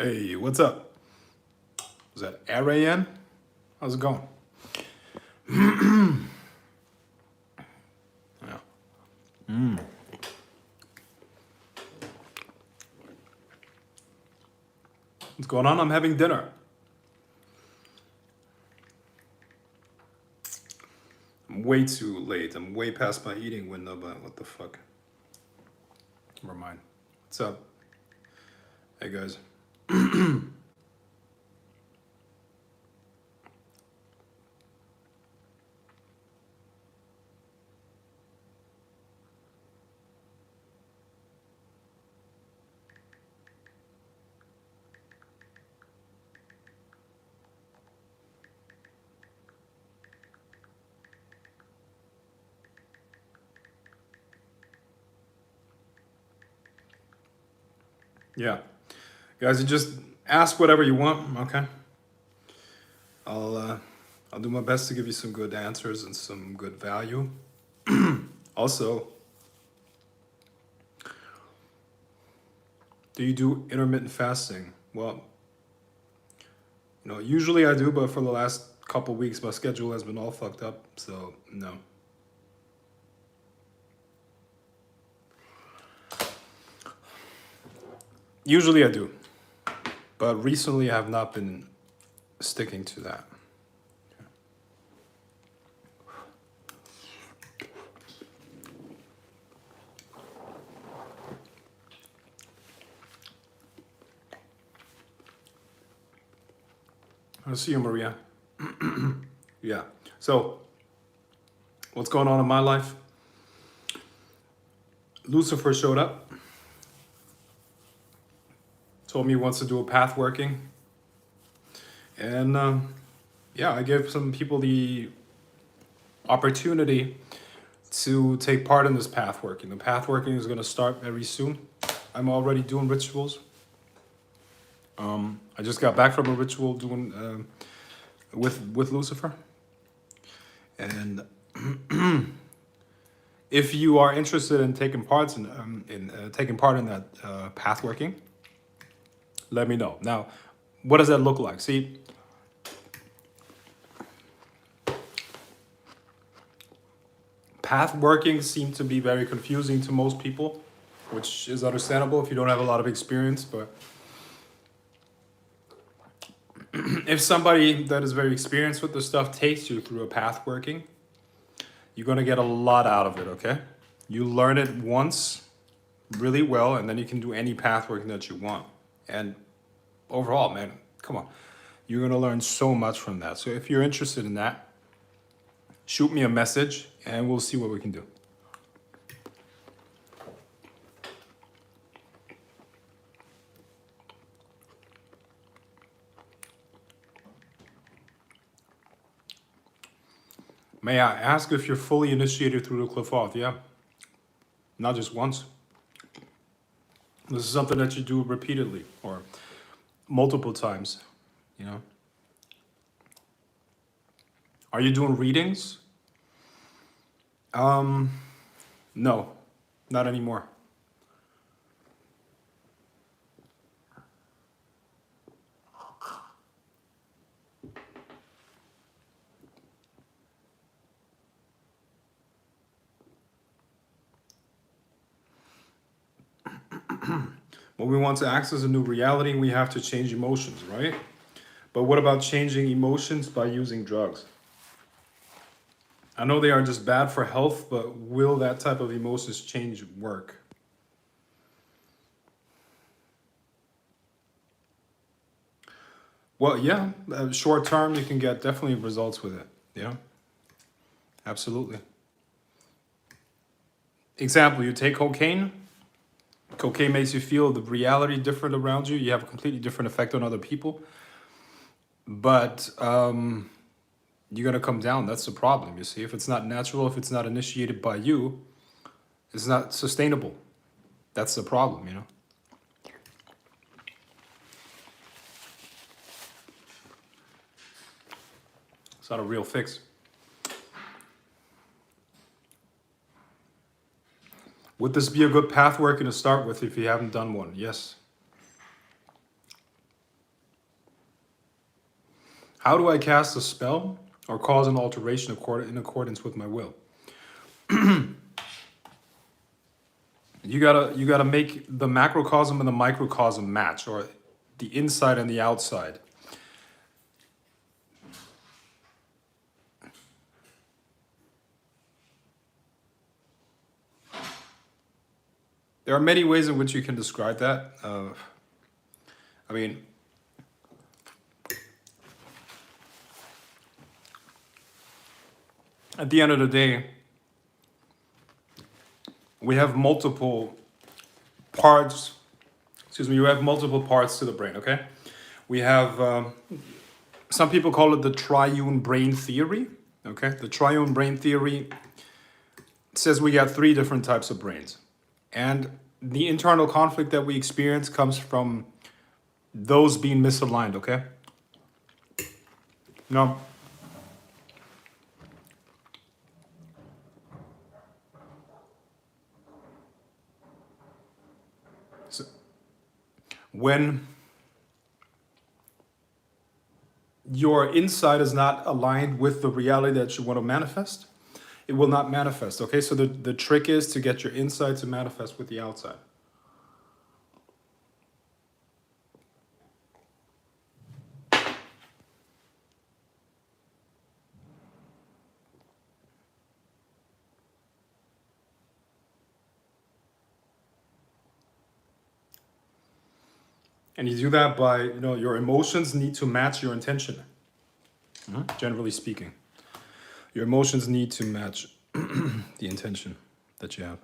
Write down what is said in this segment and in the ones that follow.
Hey, what's up? Is that Arayan? How's it going? Yeah. What's going on? I'm having dinner. I'm way too late. I'm way past my eating window, but what the fuck? Never mind. What's up? Hey, guys. Yeah. Guys, you just ask whatever you want, okay? I'll do my best to give you some good answers and some good value. Also, do you do intermittent fasting? Well, usually I do, but for the last couple weeks, my schedule has been all fucked up, so no. Usually I do, but recently I have not been sticking to that. I see you, Maria. Yeah. So, what's going on in my life? Lucifer showed up, told me he wants to do a path working, and yeah, I gave some people the opportunity to take part in this path working. The path working is going to start very soon. I'm already doing rituals. I just got back from a ritual doing with Lucifer, and if you are interested in taking part in that path working, let me know. Now, what does that look like? See, path working seems to be very confusing to most people, which is understandable if you don't have a lot of experience, but if somebody that is very experienced with the stuff takes you through a path working, you're going to get a lot out of it, okay? You learn it once really well, and then you can do any path working that you want. And overall, man, come on. You're going to learn so much from that. So if you're interested in that, shoot me a message, and we'll see what we can do. May I ask if you're fully initiated through the cliff off? Yeah. Not just once. This is something that you do repeatedly or multiple times, you know? Are you doing readings? No, not anymore. When we want to access a new reality, we have to change emotions, right? But what about changing emotions by using drugs? I know they are just bad for health, but will that type of emotions change work? Well, yeah, short term, you can get definitely results with it. Yeah, absolutely. Example, you take cocaine. Cocaine makes you feel the reality different around you. You have a completely different effect on other people. But you're going to come down. That's the problem, you see. If it's not natural, if it's not initiated by you, it's not sustainable. That's the problem, you know. It's not a real fix. Would this be a good path working to start with if you haven't done one? Yes. How do I cast a spell or cause an alteration in accordance with my will? You gotta make the macrocosm and the microcosm match, or the inside and the outside. There are many ways in which you can describe that. I mean, at the end of the day, we have multiple parts. Excuse me. You have multiple parts to the brain. Okay, we have. Some people call it the triune brain theory. Okay, the triune brain theory says we got three different types of brains, and the internal conflict that we experience comes from those being misaligned. Okay. Now, so when your inside is not aligned with the reality that you want to manifest, it will not manifest. Okay, so the trick is to get your inside to manifest with the outside. And you do that by, your emotions need to match your intention. Generally speaking, your emotions need to match the intention that you have.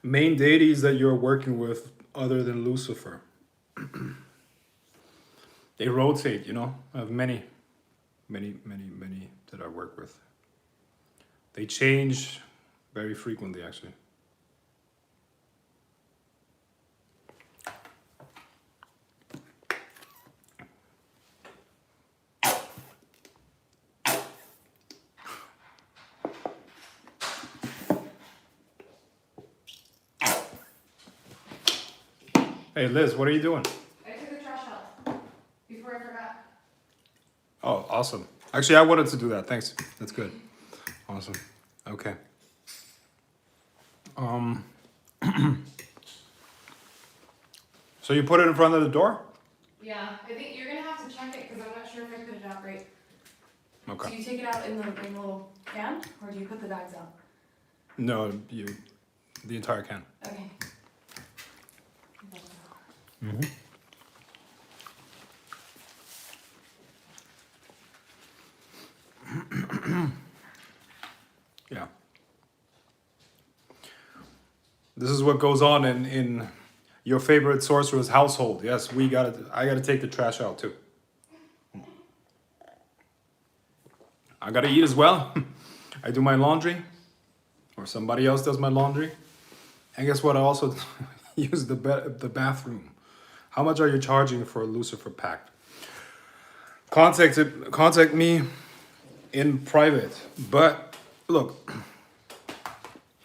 Main deities that you're working with other than Lucifer. They rotate, I have many that I work with. They change very frequently, actually. Hey, Liz, what are you doing? I took the trash out before I forgot. Oh, awesome. Actually, I wanted to do that. Thanks. That's good. Awesome. Okay. So you put it in front of the door? Yeah, I think you're gonna have to check it because I'm not sure if I put it out right. Okay. Do you take it out in the little can, or do you put the bags out? No, the entire can. Okay. Mm-hmm. Yeah. This is what goes on in your favorite sorcerer's household. Yes, I gotta take the trash out too. I gotta eat as well. I do my laundry, or somebody else does my laundry. And guess what? I also use the bathroom. How much are you charging for a Lucifer Pact? Contact me in private. But look,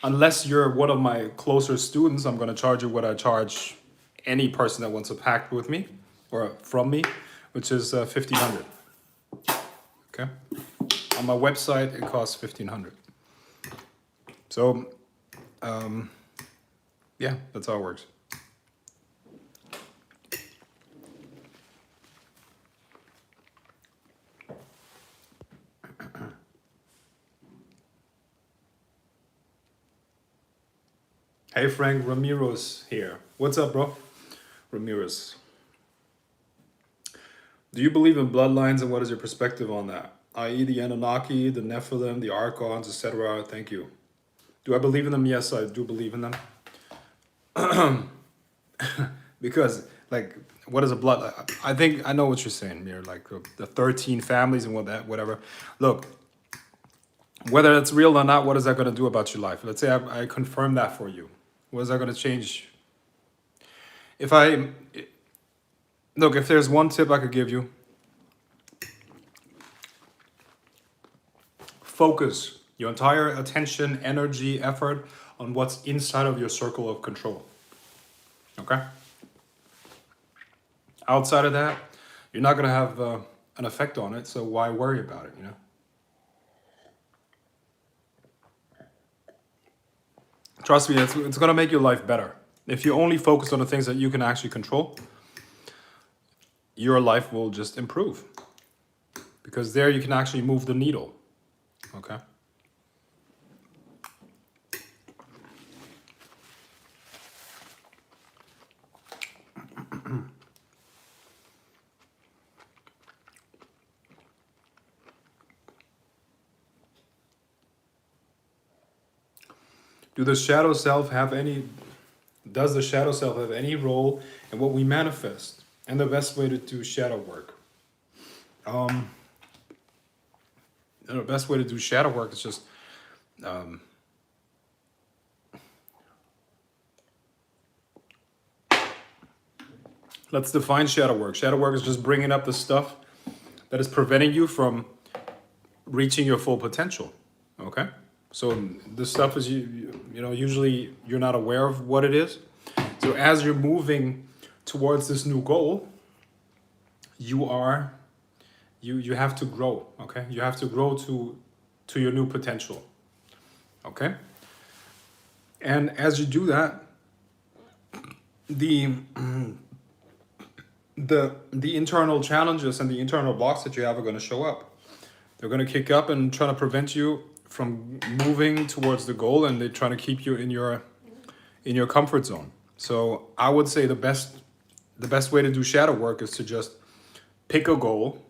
unless you're one of my closer students, I'm gonna charge you what I charge any person that wants a pact with me or from me, which is $1,500. Okay. On my website, it costs $1,500. So, yeah, that's how it works. Hey Frank, Ramirez here. What's up, bro? Ramirez. Do you believe in bloodlines, and what is your perspective on that? I.e. the Anunnaki, the Nephilim, the Archons, etc. Thank you. Do I believe in them? Yes, I do believe in them. Because, like, what is a blood? I think I know what you're saying here, like the 13 families and whatever. Look, whether it's real or not, what is that going to do about your life? Let's say I confirm that for you. What is that going to change? If I Look, if there's one tip I could give you, focus your entire attention, energy, effort on what's inside of your circle of control. Okay? Outside of that, you're not going to have an effect on it, so why worry about it, you know? Trust me, it's going to make your life better. If you only focus on the things that you can actually control, your life will just improve. Because there you can actually move the needle. Okay? Does the shadow self have any role in what we manifest? And the best way to do shadow work? The best way to do shadow work is just let's define shadow work. Shadow work is just bringing up the stuff that is preventing you from reaching your full potential. Okay? So the stuff is usually you're not aware of what it is. So as you're moving towards this new goal, you have to grow, okay? You have to grow to your new potential. Okay? And as you do that, the internal challenges and the internal blocks that you have are going to show up. They're going to kick up and try to prevent you from moving towards the goal, and they're trying to keep you in your comfort zone. So I would say the best way to do shadow work is to just pick a goal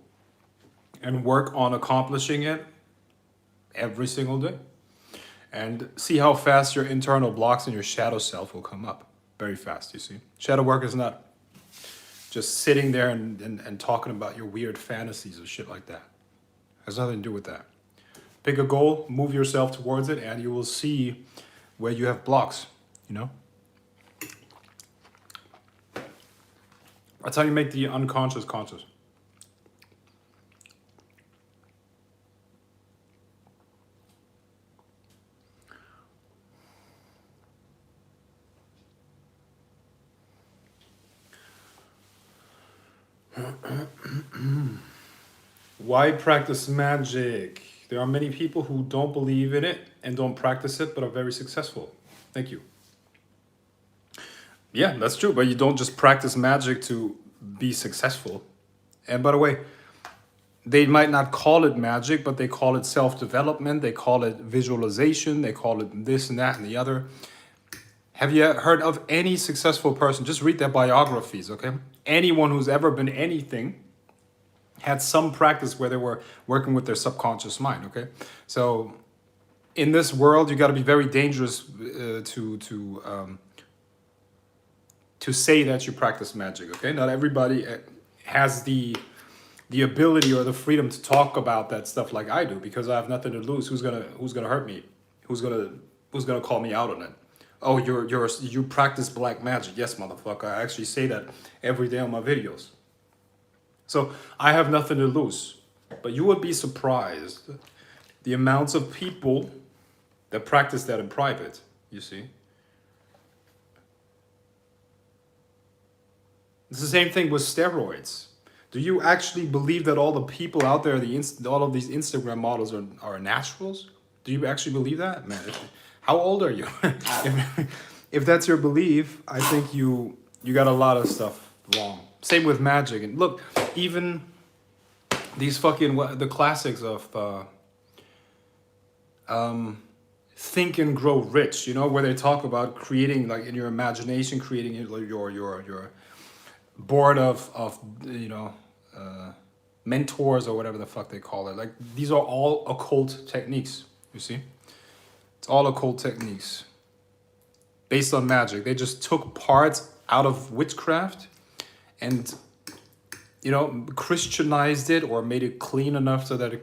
and work on accomplishing it every single day, and see how fast your internal blocks and your shadow self will come up very fast. You see, shadow work is not just sitting there and talking about your weird fantasies or shit like that. It has nothing to do with that. Pick a goal, move yourself towards it, and you will see where you have blocks, you know? That's how you make the unconscious conscious. Why practice magic? There are many people who don't believe in it and don't practice it, but are very successful. Thank you. Yeah, that's true, but you don't just practice magic to be successful. And by the way, they might not call it magic, but they call it self-development, they call it visualization, they call it this and that and the other. Have you heard of any successful person? Just read their biographies, okay? Anyone who's ever been anything had some practice where they were working with their subconscious mind, okay? So in this world, you got to be very dangerous to say that you practice magic, okay? Not everybody has the ability or the freedom to talk about that stuff like I do, because I have nothing to lose. Who's gonna hurt me? Who's gonna call me out on it? Oh, you practice black magic? Yes, motherfucker. I actually say that every day on my videos. So I have nothing to lose. But you would be surprised the amounts of people that practice that in private, you see. It's the same thing with steroids. Do you actually believe that all the people out there, all of these Instagram models are naturals? Do you actually believe that? Man, how old are you? if that's your belief, I think you got a lot of stuff wrong. Same with magic. And look, even these the classics of Think and Grow Rich, you know, where they talk about creating, like in your imagination, creating your board of mentors or whatever the fuck they call it. Like, these are all occult techniques, you see? It's all occult techniques based on magic. They just took parts out of witchcraft and, Christianized it or made it clean enough so that it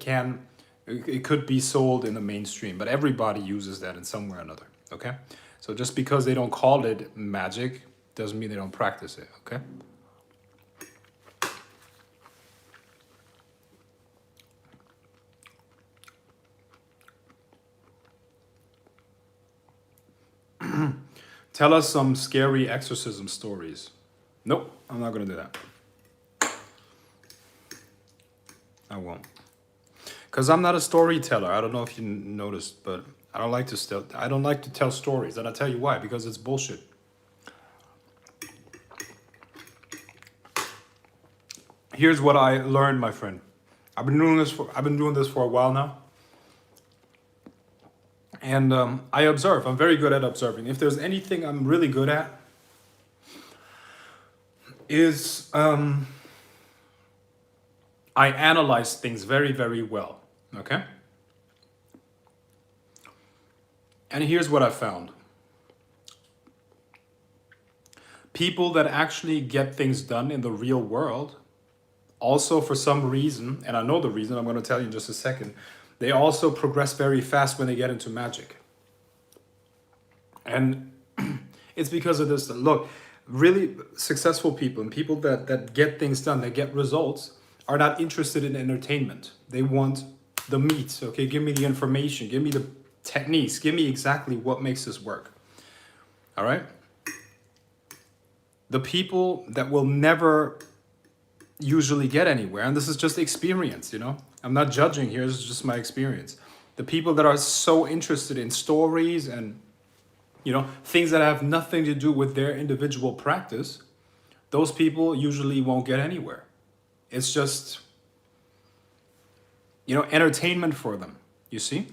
could be sold in the mainstream. But everybody uses that in some way or another, okay? So just because they don't call it magic doesn't mean they don't practice it, okay? Tell us some scary exorcism stories. Nope, I'm not gonna do that. I won't. Because I'm not a storyteller. I don't know if you noticed, but I don't like to tell stories. And I'll tell you why, because it's bullshit. Here's what I learned, my friend. I've been doing this for a while now. And I observe. I'm very good at observing. If there's anything I'm really good at, is I analyze things very, very well. Okay? And here's what I found. People that actually get things done in the real world, also for some reason, and I know the reason, I'm going to tell you in just a second, they also progress very fast when they get into magic. And it's because of this. Look, really successful people and people that get things done, that get results, are not interested in entertainment. They want the meat. Okay, give me the information, give me the techniques, give me exactly what makes this work. All right? The people that will never usually get anywhere, and this is just experience, you know? I'm not judging here, this is just my experience. The people that are so interested in stories and, you know, things that have nothing to do with their individual practice, those people usually won't get anywhere. It's just, you know, entertainment for them, you see?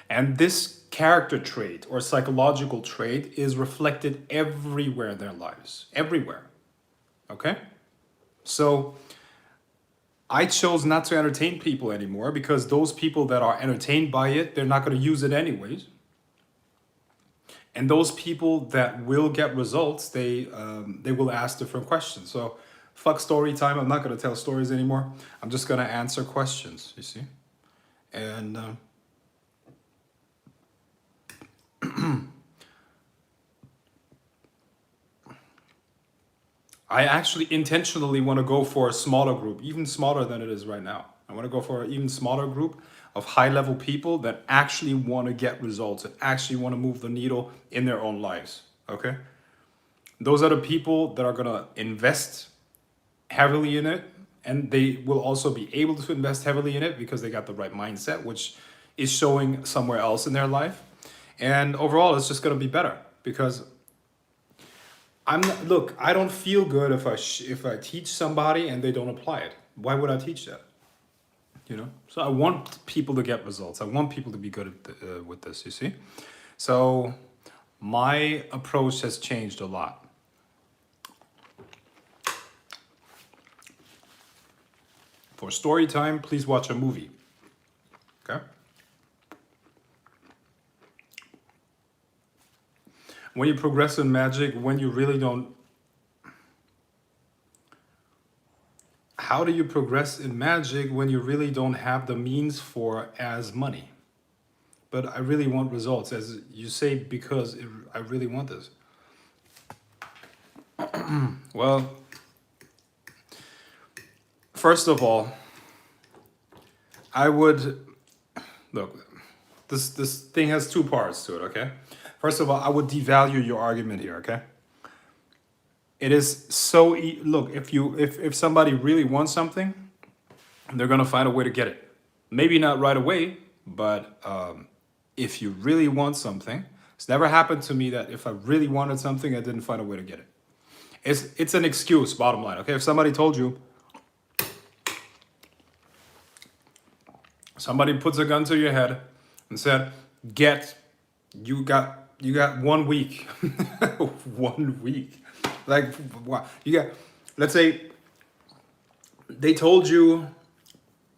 And this character trait or psychological trait is reflected everywhere in their lives, everywhere. Okay? So I chose not to entertain people anymore because those people that are entertained by it, they're not going to use it anyways. And those people that will get results, they will ask different questions. So fuck story time. I'm not going to tell stories anymore. I'm just going to answer questions, you see? And I actually intentionally want to go for a smaller group, even smaller than it is right now. I want to go for an even smaller group of high-level people that actually want to get results, that actually want to move the needle in their own lives, okay? Those are the people that are going to invest heavily in it, and they will also be able to invest heavily in it because they got the right mindset, which is showing somewhere else in their life. And overall, it's just going to be better because look, I don't feel good if I teach somebody and they don't apply it. Why would I teach that? You know? So I want people to get results. I want people to be good at with this, you see? So my approach has changed a lot. For story time, please watch a movie. Okay? When you progress in magic, when you really don't... How do you progress in magic when you really don't have the means for as money? But I really want results, as you say, because I really want this. Well, first of all, I would... Look, this thing has two parts to it, okay? First of all, I would devalue your argument here, okay? It is so look, if somebody really wants something, they're gonna find a way to get it. Maybe not right away, but if you really want something, it's never happened to me that if I really wanted something, I didn't find a way to get it. It's an excuse, bottom line, okay? If somebody told you, somebody puts a gun to your head and said, you got 1 week. 1 week. Like, what? You got, let's say, they told you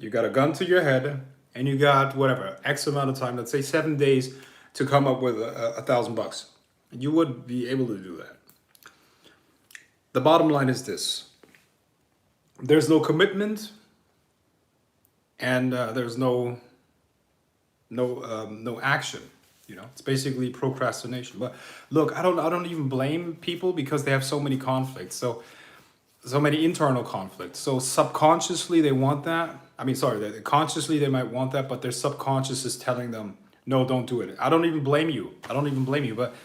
got a gun to your head and you got whatever, X amount of time, let's say 7 days to come up with $1,000. You would be able to do that. The bottom line is this. There's no commitment and there's no action. You know, it's basically procrastination. But look, I don't even blame people because they have so many conflicts, so many internal conflicts. So subconsciously they want that. I mean, sorry, consciously they might want that, but their subconscious is telling them No, don't do it. I don't even blame you. I don't even blame you. But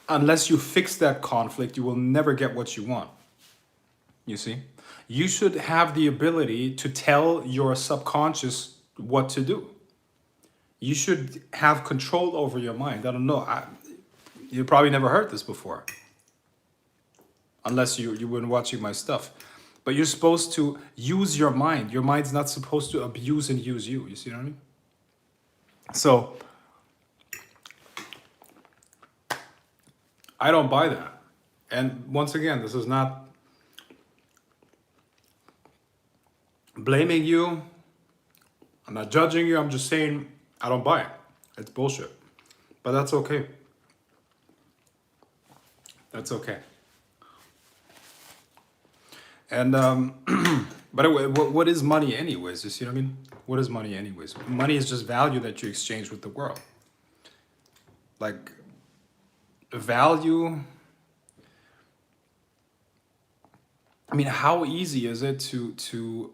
unless you fix that conflict, you will never get what you want. You see? You should have the ability to tell your subconscious what to do. You should have control over your mind. I don't know. You probably never heard this before. Unless you've been watching my stuff. But you're supposed to use your mind. Your mind's not supposed to abuse and use you. You see what I mean? So, I don't buy that. And once again, this is not blaming you. I'm not judging you. I'm just saying I don't buy it. It's bullshit. But that's okay. That's okay. And but anyway, what is money anyways? You see what I mean? What is money anyways? Money is just value that you exchange with the world. Like value. I mean, how easy is it to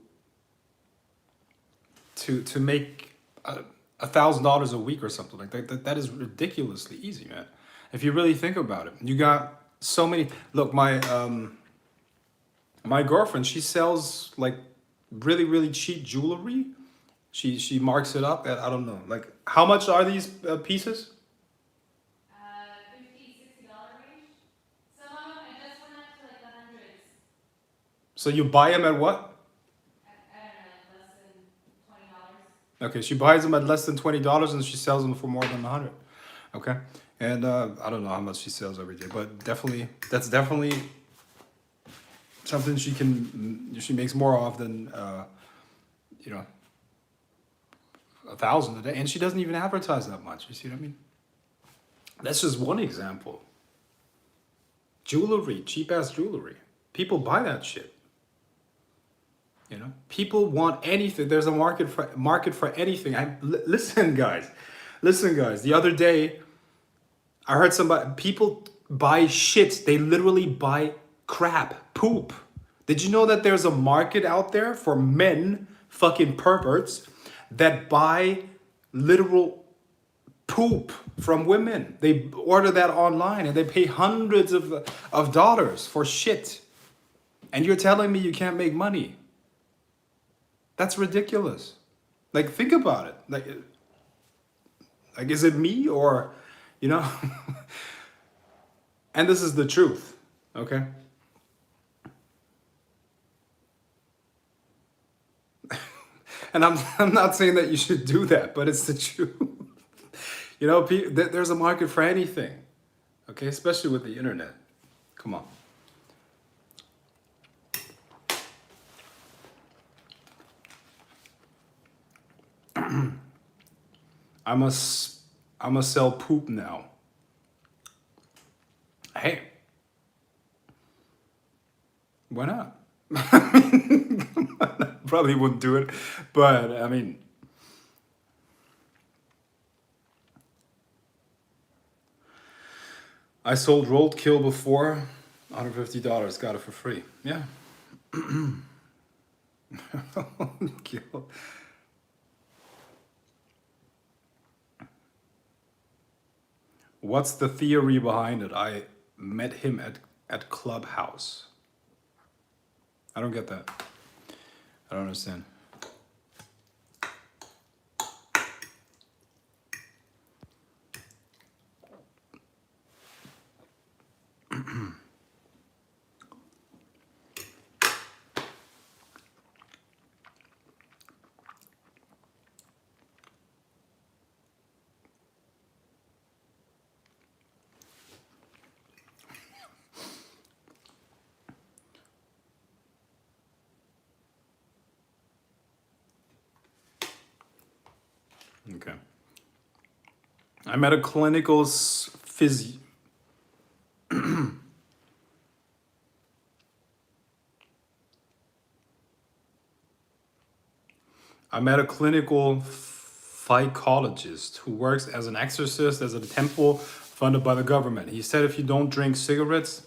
make $1,000 a week or something like that? That is ridiculously easy, man. If you really think about it, you got so many. Look, my girlfriend, she sells like really cheap jewelry. She marks it up at, I don't know, like how much are these pieces? $50, $60 range. Some of them, I just went up to like the hundreds. So you buy them at what? I don't know, like less than $20. Okay, she buys them at less than $20 and she sells them for more than 100. Okay, and I don't know how much she sells every day, but that's definitely something she makes more of than you know, 1,000 a day, and she doesn't even advertise that much. You see what I mean? That's just one example. Jewelry, cheap ass jewelry. People buy that shit. You know, people want anything. There's a market for anything. Listen, guys. The other day, I heard people buy shit. They literally buy crap, poop. Did you know that there's a market out there for men, fucking perverts, that buy literal poop from women? They order that online and they pay hundreds of dollars for shit. And you're telling me you can't make money? That's ridiculous. Like, think about it. Like, is it me or, you know? And this is the truth, okay? And I'm not saying that you should do that, but it's the truth. You know, there's a market for anything, okay? Especially with the internet. Come on. I must sell poop now. Hey, why not? Probably wouldn't do it, but I mean, I sold roadkill before, $150, got it for free. Yeah. Roadkill. What's the theory behind it? I met him at Clubhouse. I don't get that. I don't understand. Okay. I'm at a clinical physio. I met a clinical psychologist who works as an exorcist as a temple funded by the government. He said if you don't drink cigarettes,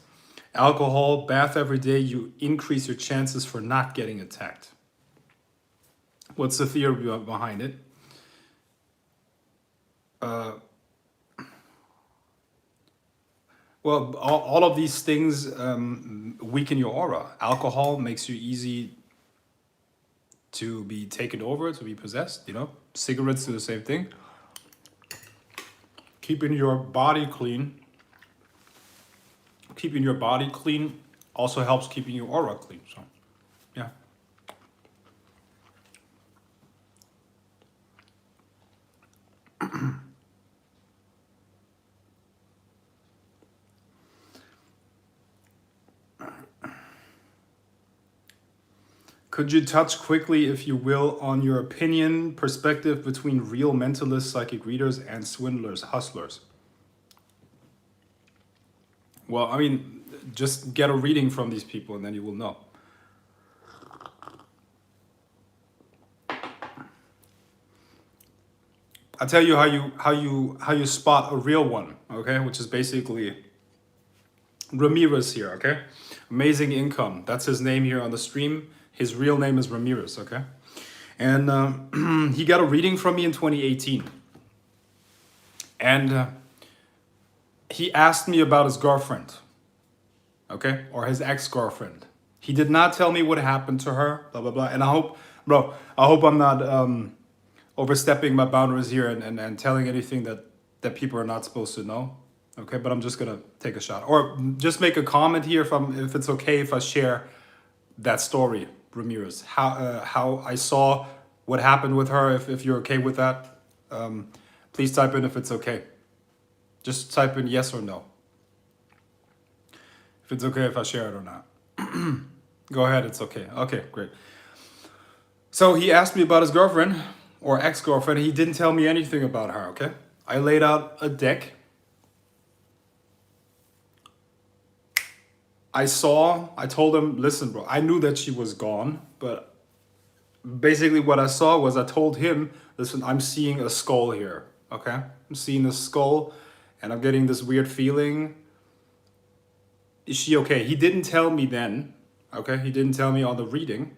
alcohol, bath every day, you increase your chances for not getting attacked. What's the theory behind it? uh, well, all of these things weaken your aura. Alcohol makes you easy to be taken over, to be possessed, you know? Cigarettes do the same thing. Keeping your body clean. Keeping your body clean also helps keeping your aura clean. So, yeah. Could you touch quickly, if you will, on your opinion, perspective between real mentalist psychic readers and swindlers, hustlers? Well, I mean, just get a reading from these people and then you will know. I'll tell you how you spot a real one, okay? Which is basically Ramirez here, okay? Amazing Income. That's his name here on the stream. His real name is Ramirez, okay? And he got a reading from me in 2018. And he asked me about his girlfriend, okay? Or his ex-girlfriend. He did not tell me what happened to her, blah, blah, blah. And I hope I'm not overstepping my boundaries here and telling anything that people are not supposed to know. Okay, but I'm just gonna take a shot. Or just make a comment here if it's okay if I share that story, Ramirez. How I saw what happened with her, if you're okay with that. Please type in if it's okay. Just type in yes or no. If it's okay if I share it or not. Go ahead, it's okay. Okay, great. So he asked me about his girlfriend or ex-girlfriend. He didn't tell me anything about her, okay? I laid out a deck. I told him, listen, bro, I knew that she was gone, but basically what I saw was I told him, listen, I'm seeing a skull here, okay? I'm seeing a skull and I'm getting this weird feeling. Is she okay? He didn't tell me then, okay? He didn't tell me on the reading,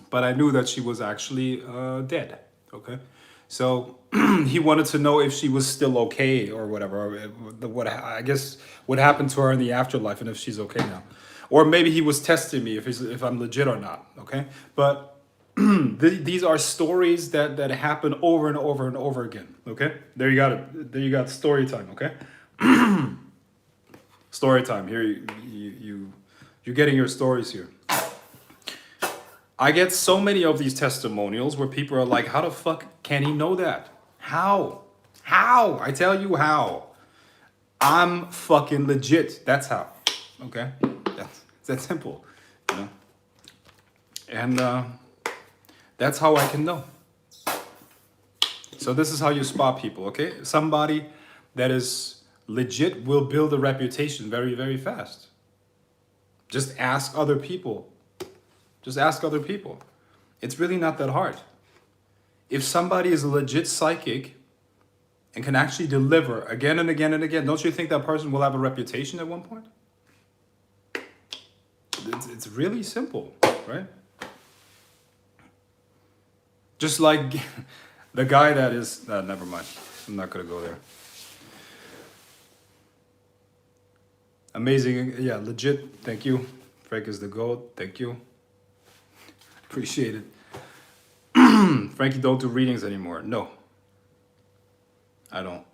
but I knew that she was actually dead, okay? So he wanted to know if she was still okay or whatever, what happened to her in the afterlife and if she's okay now. Or maybe he was testing me if I'm legit or not, okay? But these are stories that happen over and over and over again, okay? There you got it. There you got story time, okay? Story time. Here you're getting your stories here. I get so many of these testimonials where people are like, how the fuck can he know that? How? I tell you how. I'm fucking legit. That's how. Okay? That's that simple. You know? And that's how I can know. So this is how you spot people, okay? Somebody that is legit will build a reputation very, very fast. Just ask other people. Just ask other people. It's really not that hard. If somebody is a legit psychic and can actually deliver again and again and again, don't you think that person will have a reputation at one point? It's really simple, right? Just like the guy that is... never mind. I'm not going to go there. Amazing. Yeah, legit. Thank you. Frank is the GOAT. Thank you. Appreciate it. Frankie, don't do readings anymore. No, I don't.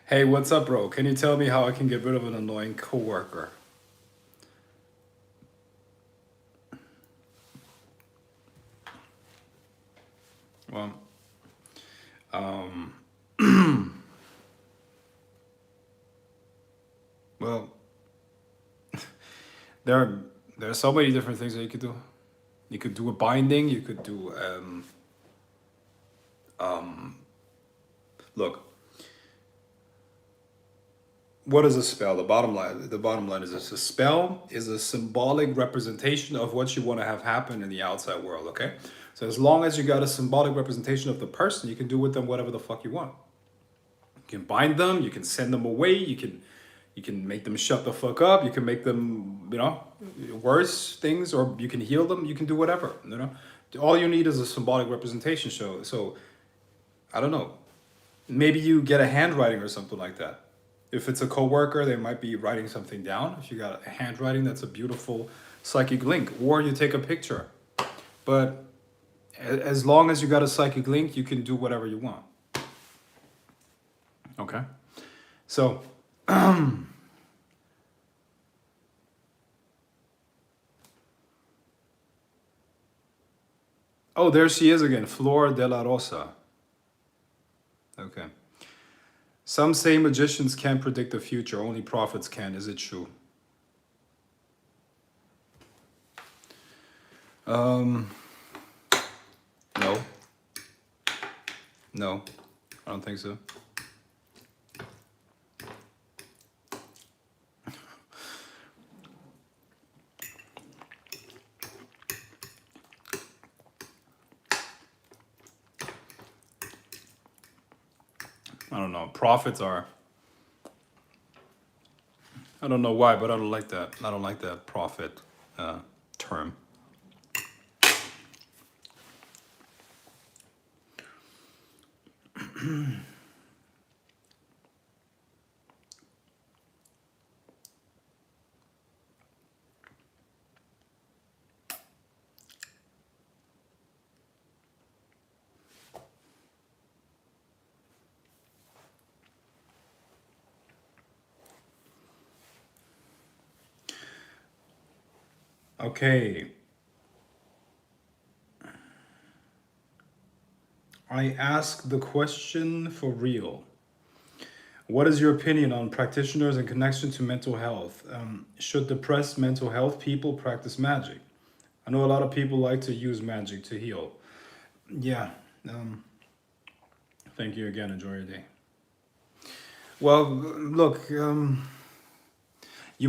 Hey, what's up, bro? Can you tell me how I can get rid of an annoying coworker? Well, well, there are so many different things that you could do. You could do a binding. You could do look. What is a spell? The bottom line is this: a spell is a symbolic representation of what you want to have happen in the outside world. Okay, so as long as you got a symbolic representation of the person, you can do with them whatever the fuck you want. You can bind them. You can send them away. You You can make them shut the fuck up. You can make them, you know, worse things, or you can heal them. You can do whatever, you know. All you need is a symbolic representation. So I don't know. Maybe you get a handwriting or something like that. If it's a coworker, they might be writing something down. If you got a handwriting, that's a beautiful psychic link. Or you take a picture. But as long as you got a psychic link, you can do whatever you want. Okay? So, oh, there she is again, Flor de la Rosa. Okay. Some say magicians can't predict the future, only prophets can. Is it true? No. No, I don't think so. I don't know. Prophets are. I don't know why, but I don't like that. I don't like that prophet term. Okay. I ask the question for real. What is your opinion on practitioners in connection to mental health? Should depressed mental health people practice magic? I know a lot of people like to use magic to heal. Yeah. Thank you again. Enjoy your day. Well, look, you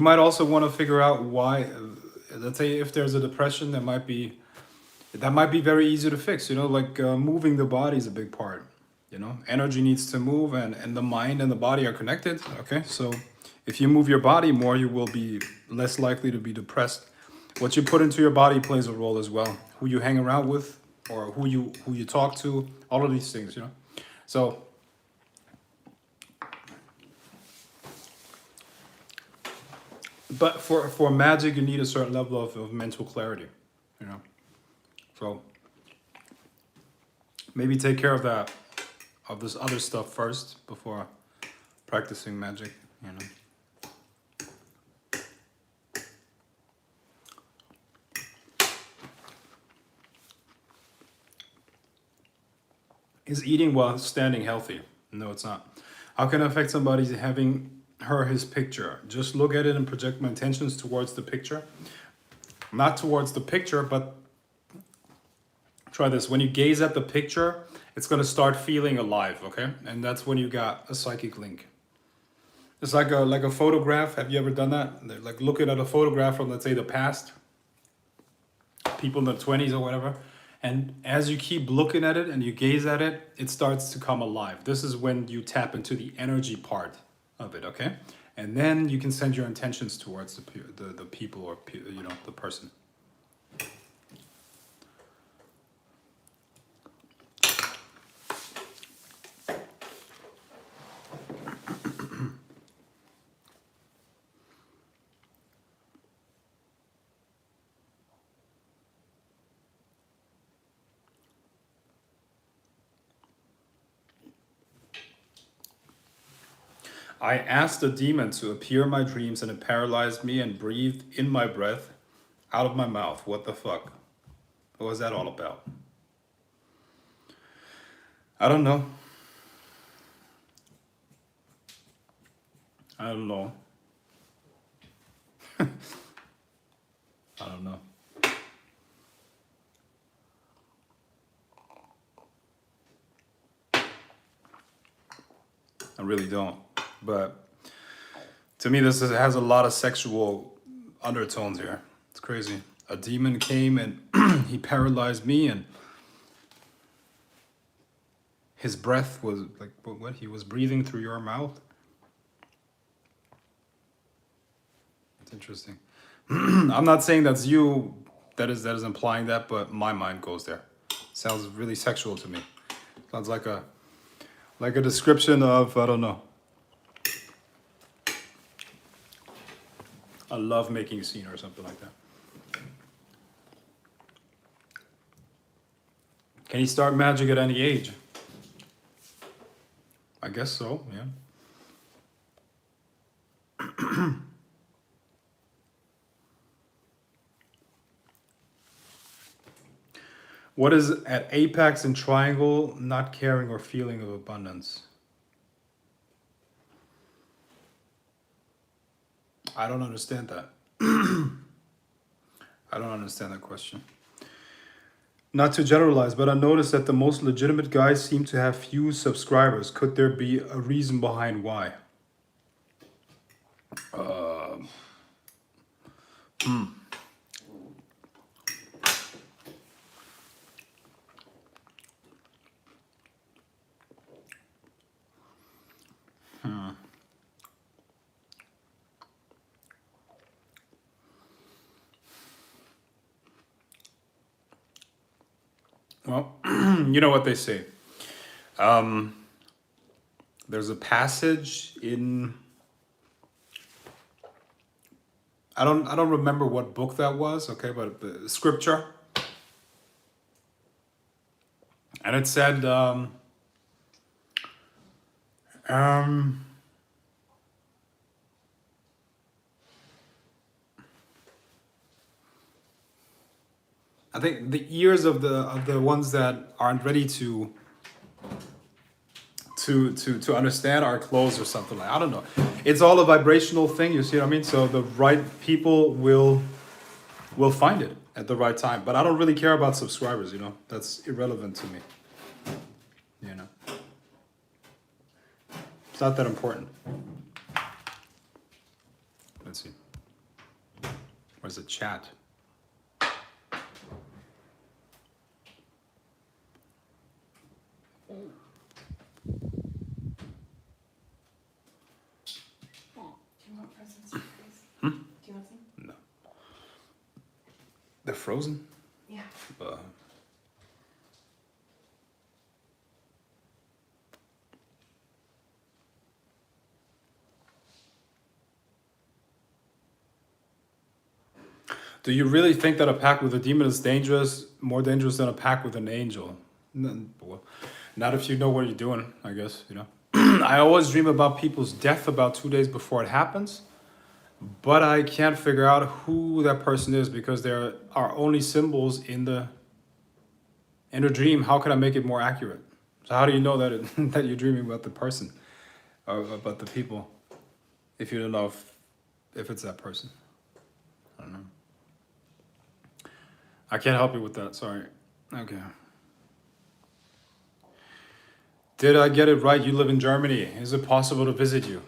might also want to figure out why. Let's say if there's a depression, that might be very easy to fix. You know, like moving the body is a big part. You know, energy needs to move, and the mind and the body are connected. Okay, so if you move your body more, you will be less likely to be depressed. What you put into your body plays a role as well. Who you hang around with, or who you talk to, all of these things. You know, so. But for magic, you need a certain level of mental clarity, you know. So maybe take care of this other stuff first before practicing magic, you know. Is eating while standing healthy? No, it's not. How can it affect somebody having his picture? Just look at it and project my intentions towards the picture. Not towards the picture, but try this. When you gaze at the picture, it's going to start feeling alive, okay? And that's when you got a psychic link. It's like a photograph. Have you ever done that? Like looking at a photograph from, let's say, the past, people in their 20s or whatever. And as you keep looking at it and you gaze at it, it starts to come alive. This is when you tap into the energy part of it, okay? And then you can send your intentions towards the people, or you know, the person. I asked a demon to appear in my dreams, and it paralyzed me and breathed in my breath out of my mouth. What the fuck? What was that all about? I don't know. I don't know. I don't know. I really don't. But to me, has a lot of sexual undertones here. It's crazy. A demon came and he paralyzed me, and his breath was like, what? He was breathing through your mouth? It's interesting. I'm not saying that's you that is implying that, but my mind goes there. Sounds really sexual to me. Sounds like a description of, I don't know, a love making scene or something like that. Can you start magic at any age? I guess so, yeah. What is at apex and triangle, not caring or feeling of abundance? I don't understand that. I don't understand that question. Not to generalize, but I noticed that the most legitimate guys seem to have few subscribers. Could there be a reason behind why? Well, you know what they say. There's a passage in I don't remember what book that was, okay, but the scripture. And it said I think the ears of the ones that aren't ready to understand are closed or something like I don't know. It's all a vibrational thing, you see what I mean? So the right people will find it at the right time. But I don't really care about subscribers, you know. That's irrelevant to me. You know. It's not that important. Let's see. Where's the chat? Do you want presents, please? Do you want some? No. They're frozen? Yeah. Do you really think that a pact with a demon is dangerous, more dangerous than a pact with an angel? Well, not if you know what you're doing, I guess, you know. I always dream about people's death about 2 days before it happens, but I can't figure out who that person is because there are only symbols in the dream. How can I make it more accurate? So how do you know that that you're dreaming about the person or about the people if you don't know if it's that person? I don't know. I can't help you with that, sorry. Okay. Did I get it right? You live in Germany. Is it possible to visit you?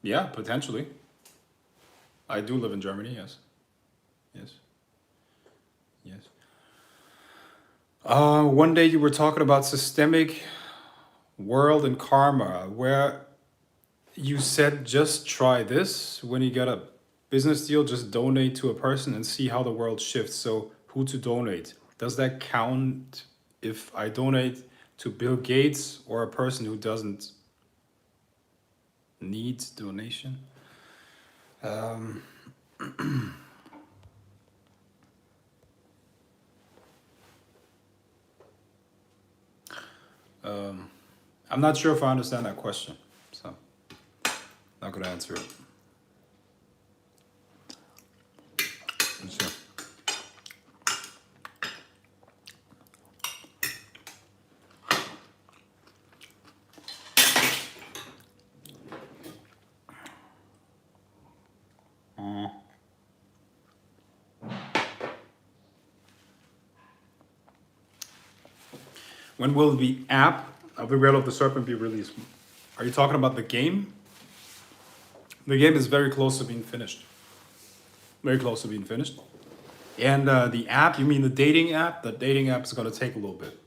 Yeah, potentially. I do live in Germany, yes. Yes. Yes. One day you were talking about systemic world and karma, where you said just try this. When you get a business deal, just donate to a person and see how the world shifts. So who to donate? Does that count if I donate to Bill Gates or a person who doesn't need donation? I'm not sure if I understand that question, so not gonna answer it. Sure. When will the app of the Rail of the Serpent be released? Are you talking about the game? The game is very close to being finished. Very close to being finished. And the app, you mean the dating app? The dating app is going to take a little bit.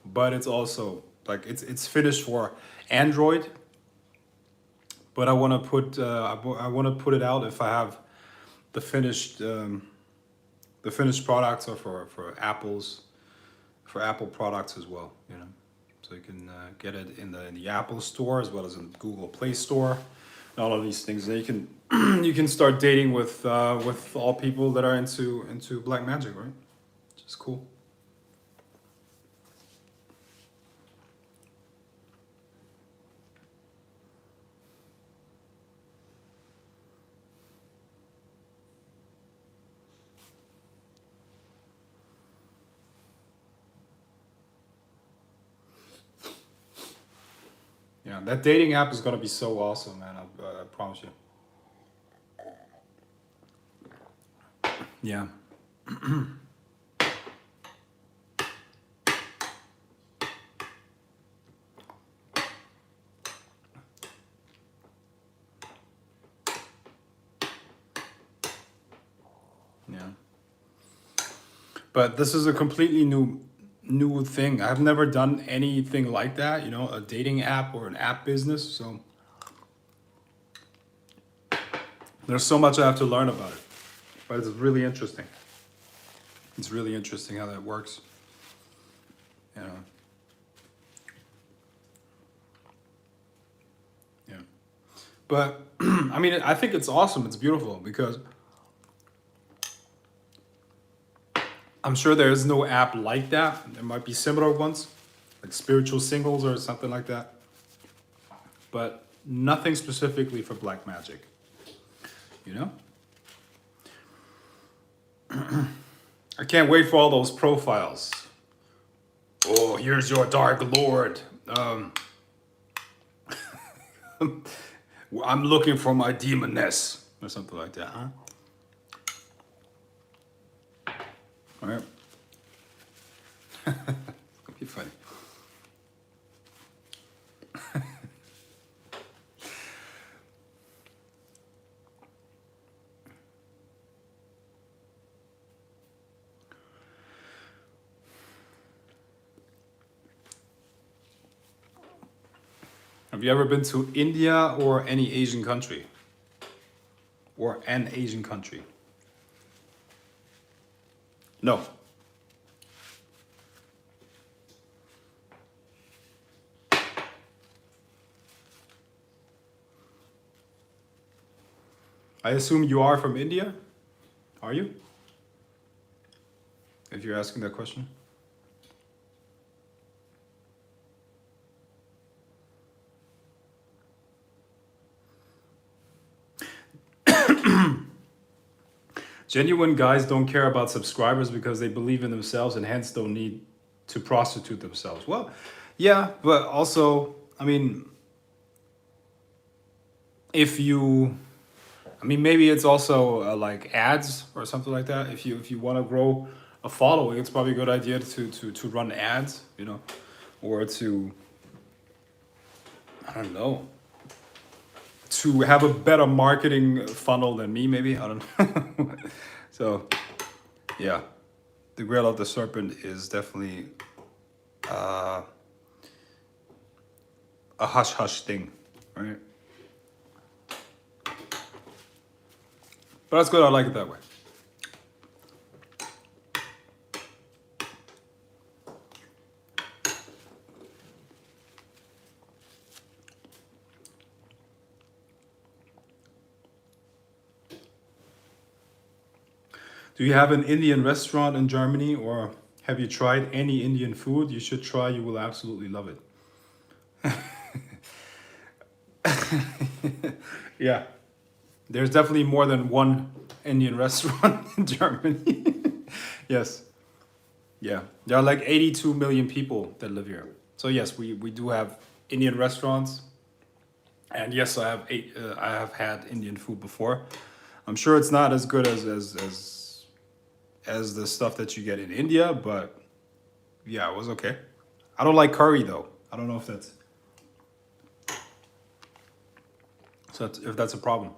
But it's also, like, it's finished for Android. but I want to put I want to put it out if I have the finished products, or for Apple products as well. You know, so you can get it in the Apple Store as well as in Google Play Store, and all of these things. And you can you can start dating with all people that are into black magic, right? Which is cool. Yeah, that dating app is gonna be so awesome, man. I promise you. Yeah. Yeah. But this is a completely new thing. I've never done anything like that, you know, a dating app or an app business. So there's so much I have to learn about it. But it's really interesting. It's really interesting how that works. You know. Yeah. But I mean, I think it's awesome. It's beautiful because I'm sure there is no app like that. There might be similar ones, like Spiritual Singles or something like that. But nothing specifically for black magic. You know? I can't wait for all those profiles. Oh, here's your Dark Lord. I'm looking for my demoness. Or something like that, huh? All right. It's gonna be funny. Have you ever been to India or any Asian country? Or an Asian country? No. I assume you are from India? Are you? If you're asking that question? Genuine guys don't care about subscribers because they believe in themselves and hence don't need to prostitute themselves. Well, yeah, but also, I mean, if you, I mean, maybe it's also like ads or something like that. If you want to grow a following, it's probably a good idea to run ads, you know, or to, I don't know, to have a better marketing funnel than me, maybe. I don't know. So, yeah, the Grail of the Serpent is definitely a hush hush thing, right? But that's good. I like it that way. Do you have an Indian restaurant in Germany, or have you tried any Indian food? You should try. You will absolutely love it. Yeah, there's definitely more than one Indian restaurant in Germany. Yes, yeah, there are like 82 million people that live here. So yes, we do have Indian restaurants, and yes, I have had Indian food before. I'm sure it's not as good as the stuff that you get in India, but yeah, it was okay. I don't like curry though. I don't know if that's a problem.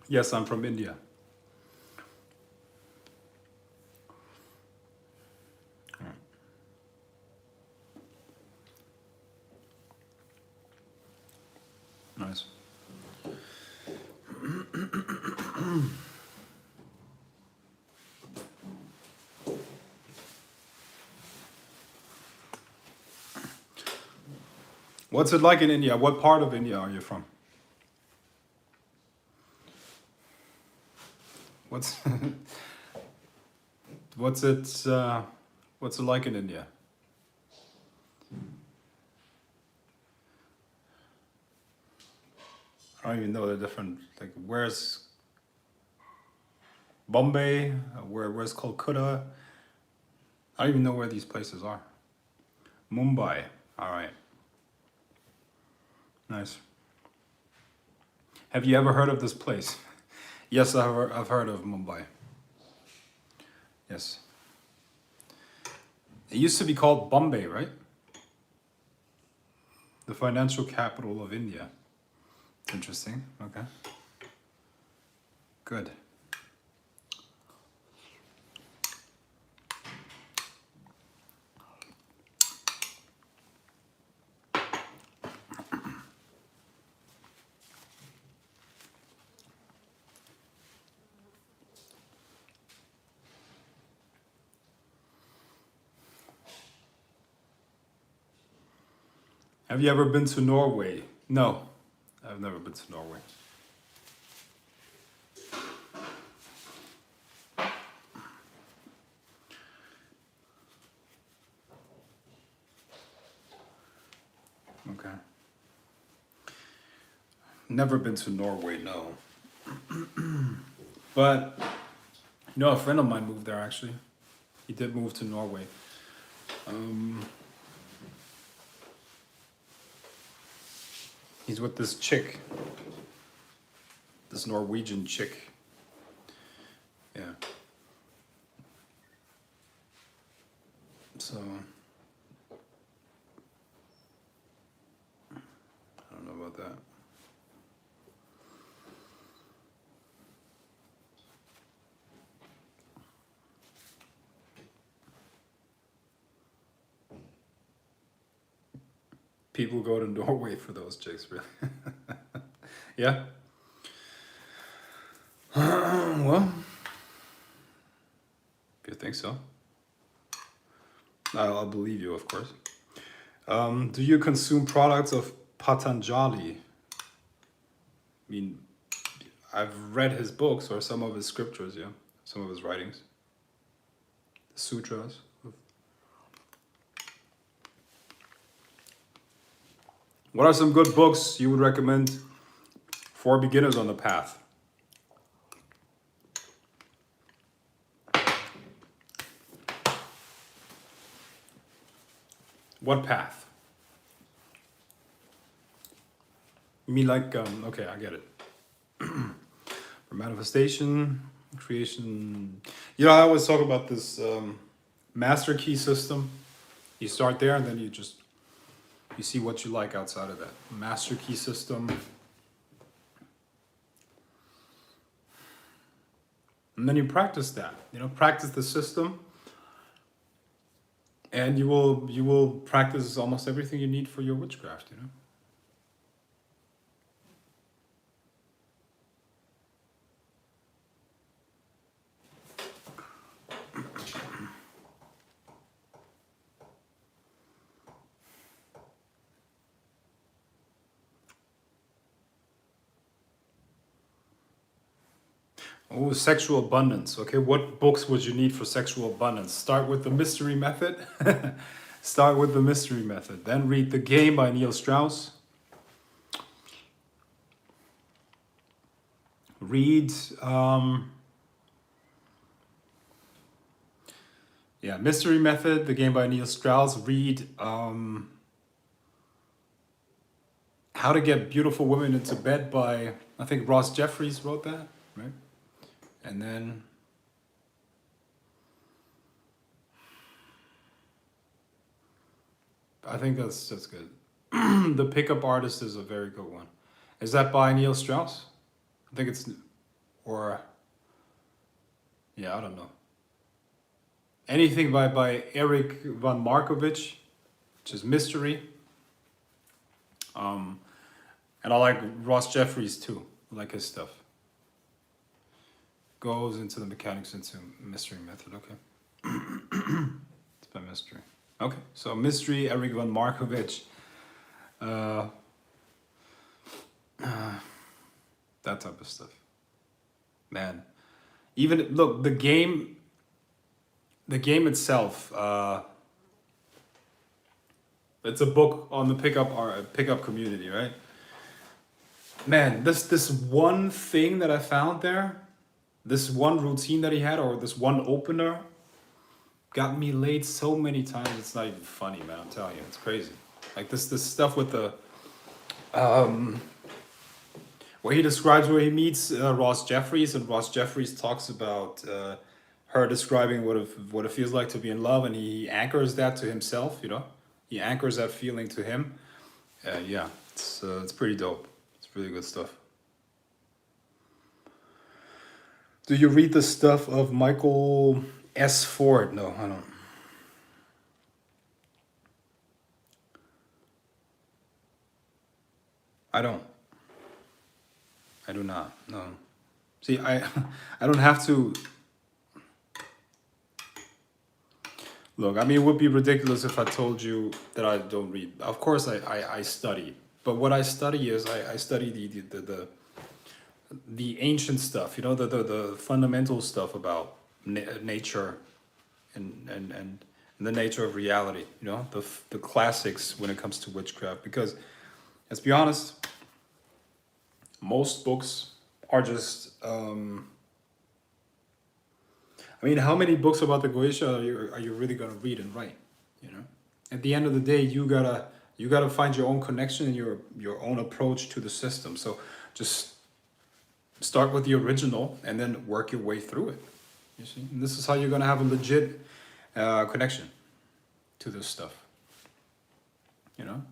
Yes, I'm from India. What's it like in India? What part of India are you from? What's what's it what's it like in India? I don't even know the different, like, where's Bombay? Where's Kolkata? I don't even know where these places are. Mumbai. All right. Nice. Have you ever heard of this place? Yes, I've heard of Mumbai. Yes. It used to be called Bombay, right? The financial capital of India. Interesting. Okay. Good. Have you ever been to Norway? No, I've never been to Norway. Okay. Never been to Norway, no. But, a friend of mine moved there actually. He did move to Norway. He's with this chick, this Norwegian chick. Yeah. So, I don't know about that. People go to Norway for those chicks, really. Yeah? Well, if you think so. I'll believe you, of course. Do you consume products of Patanjali? I mean, I've read his books or some of his scriptures, yeah. Some of his writings. The sutras. What are some good books you would recommend for beginners on the path? What path? You mean like, okay, I get it. For manifestation, creation. I always talk about this master key system. You start there and then you see what you like outside of that. Master key system. And then you practice that. Practice the system. And you will practice almost everything you need for your witchcraft, Oh, sexual abundance. Okay, what books would you need for sexual abundance? Start with the mystery method. Start with the mystery method. Then read The Game by Neil Strauss. Read, Mystery Method, The Game by Neil Strauss. Read How to Get Beautiful Women into Bed by, I think Ross Jeffries wrote that, right? And then I think that's good. The Pickup Artist is a very good one. Is that by Neil Strauss? I think it's, or, I don't know. Anything by Eric von Markovich, which is mystery. And I like Ross Jeffries too. I like his stuff. goes into the mechanics into mystery method. Okay. It's by mystery. Okay, so mystery, Eric von Markovich. Uh, that type of stuff. Man. Even look, the game itself, it's a book on the pickup community, right? Man, this one thing that I found there, this one routine that he had, or this one opener, got me laid so many times. It's not even funny, man. I'm telling you, it's crazy. Like this stuff with the where he describes where he meets Ross Jeffries, and Ross Jeffries talks about her describing what it feels like to be in love, and he anchors that to himself. You know, he anchors that feeling to him. Yeah, it's pretty dope. It's really good stuff. Do you read the stuff of Michael S. Ford? No, I don't. I don't. I do not. No. See, I don't have to. Look, I mean, it would be ridiculous if I told you that I don't read. Of course, I study, but what I study is I study the ancient stuff. You know, the fundamental stuff about nature, and the nature of reality. You know, the classics when it comes to witchcraft. Because let's be honest, most books are just. I mean, how many books about the Goetia are you really gonna read and write? You know, at the end of the day, you gotta find your own connection and your own approach to the system. So just start with the original and then work your way through it. You see, and this is how you're gonna have a legit connection to this stuff. You know,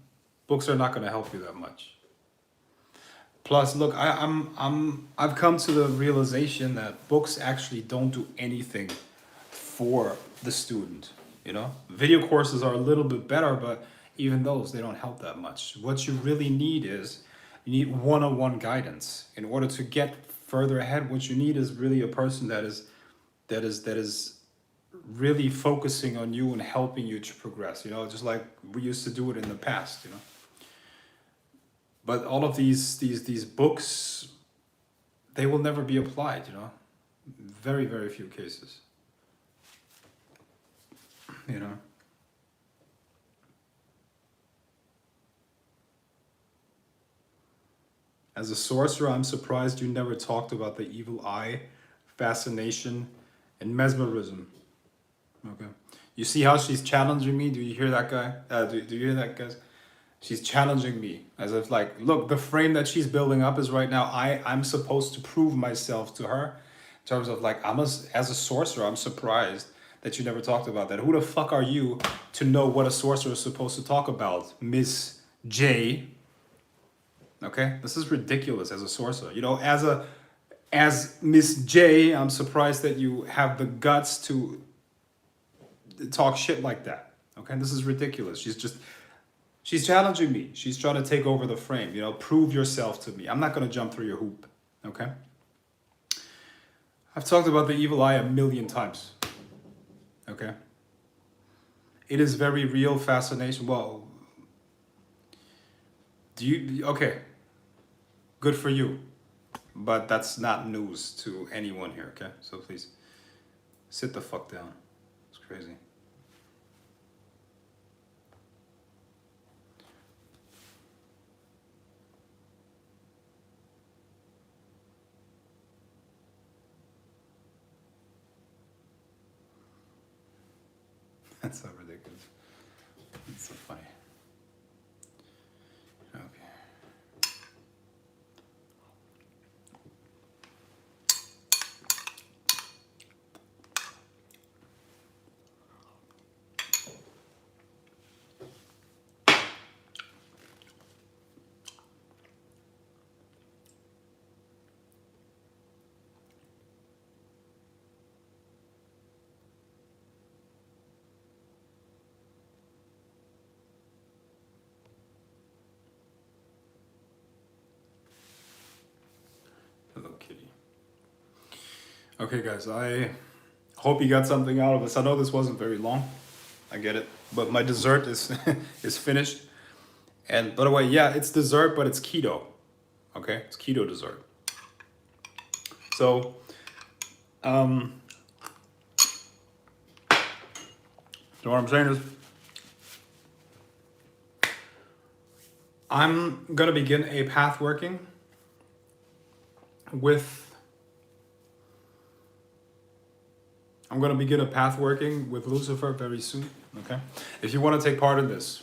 books are not gonna help you that much. Plus, look, I've come to the realization that books actually don't do anything for the student. You know, video courses are a little bit better, but even those, they don't help that much. What you really need is you need one-on-one guidance. In order to get further ahead, what you need is really a person that is really focusing on you and helping you to progress. You know, just like we used to do it in the past. You know. But all of these books, they will never be applied, you know. Very, very few cases. You know. As a sorcerer, I'm surprised you never talked about the evil eye, fascination, and mesmerism. Okay. You see how she's challenging me? Do you hear that guy? Do you hear that, guys? She's challenging me as if like, look, the frame that she's building up is right now. I'm supposed to prove myself to her in terms of like, as a sorcerer, I'm surprised that you never talked about that. Who the fuck are you to know what a sorcerer is supposed to talk about, Miss J? Okay, this is ridiculous as a sorcerer. You know, as Miss J, I'm surprised that you have the guts to talk shit like that. Okay, this is ridiculous. She's challenging me. She's trying to take over the frame. You know, prove yourself to me. I'm not going to jump through your hoop. Okay? I've talked about the evil eye a million times. Okay? It is very real fascination. Well, okay. Good for you. But that's not news to anyone here, okay? So please, sit the fuck down. It's crazy. That's so ridiculous. It's so funny. Okay. Okay, guys, I hope you got something out of this. I know this wasn't very long. I get it. But my dessert is is finished. And by the way, yeah, it's dessert, but it's keto. Okay? It's keto dessert. So, so what I'm saying is I'm gonna begin a path working with Lucifer very soon. Okay? If you want to take part in this,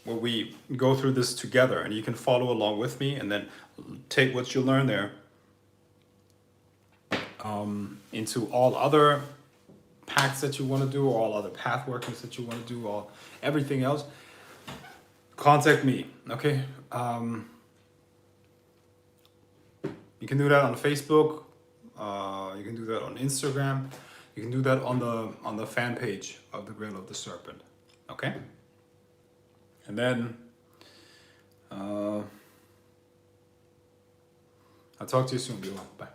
where we go through this together and you can follow along with me and then take what you learn there into all other packs that you want to do, or all other path workings that you want to do, or everything else, contact me. Okay? You can do that on Facebook. You can do that on Instagram. You can do that on the fan page of the Grail of the Serpent. Okay? And then I'll talk to you soon, Beulah. Bye.